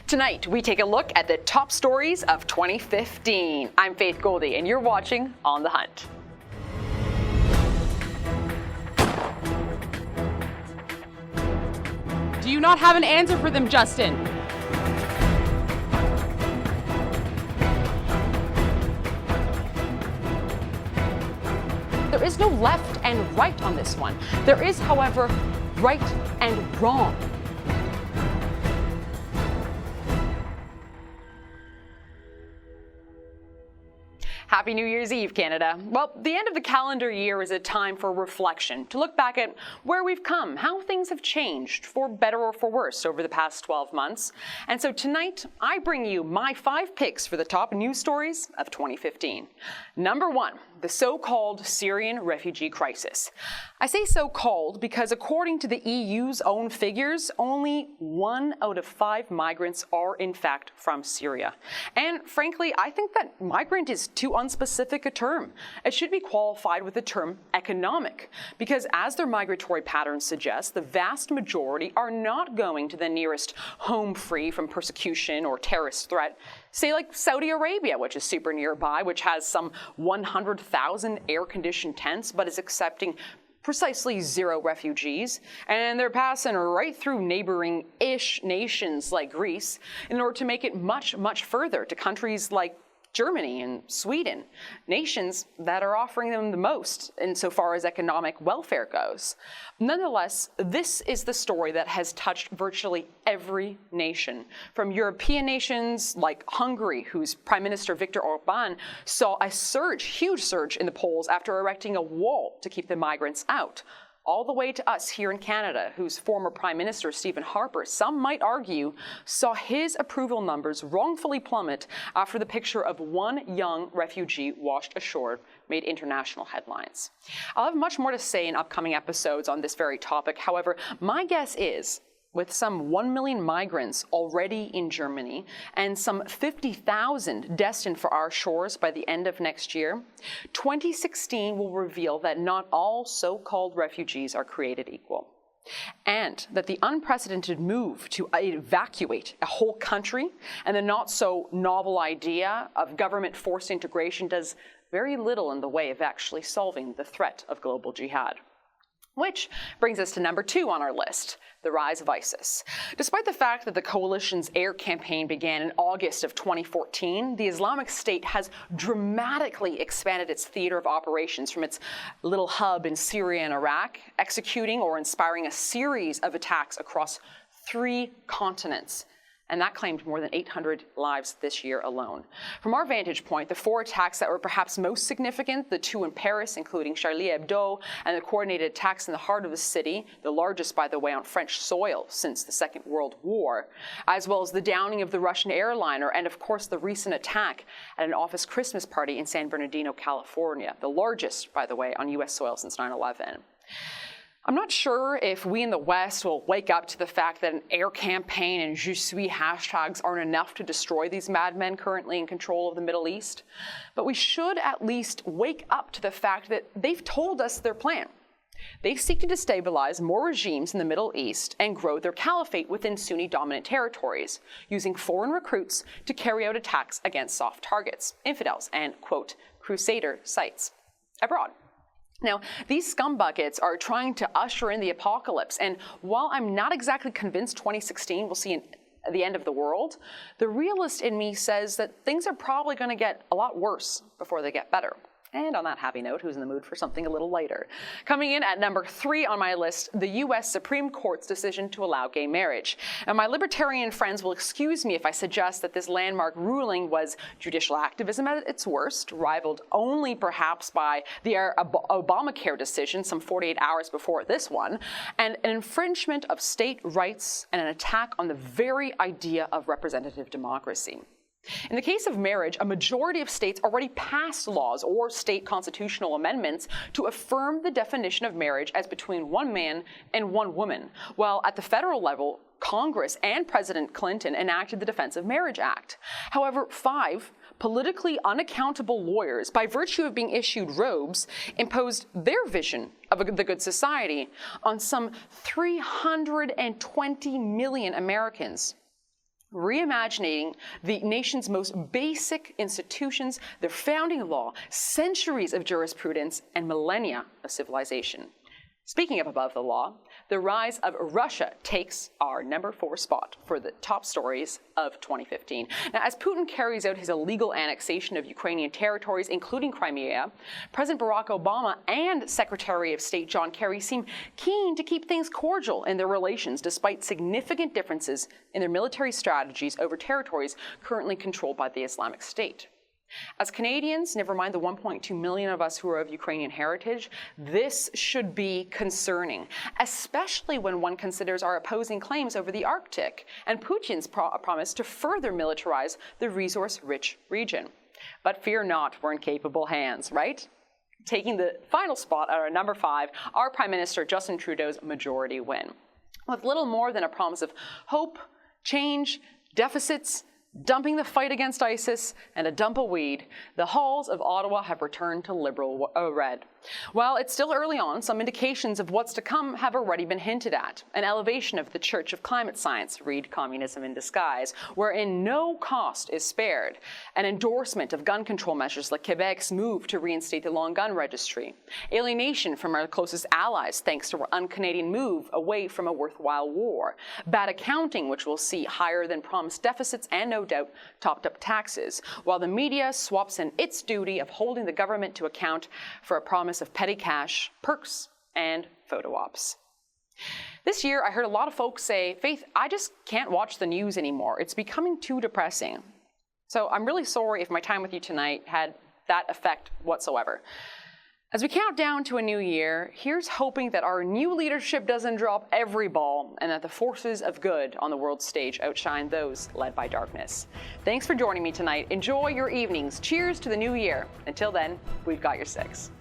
Tonight, we take a look at the top stories of 2015. I'm Faith Goldy, and you're watching On the Hunt. Do you not have an answer for them, Justin? There is no left and right on this one. There is, however, right and wrong. Happy New Year's Eve, Canada. Well, the end of the calendar year is a time for reflection, to look back at where we've come, how things have changed, for better or for worse, over the past 12 months. And so tonight, I bring you my 5 picks for the top news stories of 2015. Number 1, the so-called Syrian refugee crisis. I say so-called because according to the EU's own figures, only 1 out of 5 migrants are in fact from Syria. And frankly, I think that migrant is too unspecific a term. It should be qualified with the term economic, because as their migratory patterns suggest, the vast majority are not going to the nearest home free from persecution or terrorist threat. Say like Saudi Arabia, which is super nearby, which has some 100,000 air-conditioned tents, but is accepting precisely 0 refugees, and they're passing right through neighboring-ish nations like Greece in order to make it much, much further to countries like Germany and Sweden, nations that are offering them the most insofar as economic welfare goes. Nonetheless, this is the story that has touched virtually every nation, from European nations like Hungary, whose Prime Minister Viktor Orban saw a huge surge in the polls after erecting a wall to keep the migrants out, all the way to us here in Canada, whose former Prime Minister, Harper, some might argue, saw his approval numbers wrongfully plummet after the picture of one young refugee washed ashore made international headlines. I'll have much more to say in upcoming episodes on this very topic. However, my guess is, with some 1 million migrants already in Germany and some 50,000 destined for our shores by the end of next year, 2016 will reveal that not all so-called refugees are created equal, and that the unprecedented move to evacuate a whole country and the not-so-novel idea of government-forced integration does very little in the way of actually solving the threat of global jihad. Which brings us to number 2 on our list, the rise of ISIS. Despite the fact that the coalition's air campaign began in August of 2014, the Islamic State has dramatically expanded its theater of operations from its little hub in Syria and Iraq, executing or inspiring a series of attacks across 3 continents. And that claimed more than 800 lives this year alone. From our vantage point, the 4 attacks that were perhaps most significant, the 2 in Paris, including Charlie Hebdo, and the coordinated attacks in the heart of the city, the largest, by the way, on French soil since the Second World War, as well as the downing of the Russian airliner, and of course the recent attack at an office Christmas party in San Bernardino, California, the largest, by the way, on U.S. soil since 9/11. I'm not sure if we in the West will wake up to the fact that an air campaign and Je suis hashtags aren't enough to destroy these madmen currently in control of the Middle East, but we should at least wake up to the fact that they've told us their plan. They seek to destabilize more regimes in the Middle East and grow their caliphate within Sunni-dominant territories, using foreign recruits to carry out attacks against soft targets, infidels, and, quote, crusader sites abroad. Now, these scumbuckets are trying to usher in the apocalypse, and while I'm not exactly convinced 2016 will see the end of the world, the realist in me says that things are probably going to get a lot worse before they get better. And on that happy note, who's in the mood for something a little lighter? Coming in at number 3 on my list, the U.S. Supreme Court's decision to allow gay marriage. And my libertarian friends will excuse me if I suggest that this landmark ruling was judicial activism at its worst, rivaled only perhaps by the Obamacare decision some 48 hours before this one, and an infringement of state rights and an attack on the very idea of representative democracy. In the case of marriage, a majority of states already passed laws or state constitutional amendments to affirm the definition of marriage as between one man and one woman, while at the federal level, Congress and President Clinton enacted the Defense of Marriage Act. However, 5 politically unaccountable lawyers, by virtue of being issued robes, imposed their vision of the good society on some 320 million Americans. reimagining the nation's most basic institutions, their founding law, centuries of jurisprudence, and millennia of civilization. Speaking of above the law, the rise of Russia takes our number 4 spot for the top stories of 2015. Now, as Putin carries out his illegal annexation of Ukrainian territories, including Crimea, President Barack Obama and Secretary of State John Kerry seem keen to keep things cordial in their relations, despite significant differences in their military strategies over territories currently controlled by the Islamic State. As Canadians, never mind the 1.2 million of us who are of Ukrainian heritage, this should be concerning, especially when one considers our opposing claims over the Arctic and Putin's promise to further militarize the resource-rich region. But fear not, we're in capable hands, right? Taking the final spot at our number 5, our Prime Minister Justin Trudeau's majority win. With little more than a promise of hope, change, deficits, dumping the fight against ISIS, and a dump of weed, the halls of Ottawa have returned to Liberal red. While it's still early on, some indications of what's to come have already been hinted at. An elevation of the Church of Climate Science, read communism in disguise, wherein no cost is spared. An endorsement of gun control measures like Quebec's move to reinstate the long gun registry. Alienation from our closest allies thanks to our un-Canadian move away from a worthwhile war. Bad accounting, which will see higher than promised deficits and no doubt topped up taxes, while the media swaps in its duty of holding the government to account for a promise of petty cash, perks, and photo ops. This year, I heard a lot of folks say, Faith, I just can't watch the news anymore. It's becoming too depressing. So I'm really sorry if my time with you tonight had that effect whatsoever. As we count down to a new year, here's hoping that our new leadership doesn't drop every ball and that the forces of good on the world stage outshine those led by darkness. Thanks for joining me tonight. Enjoy your evenings. Cheers to the new year. Until then, we've got your 6.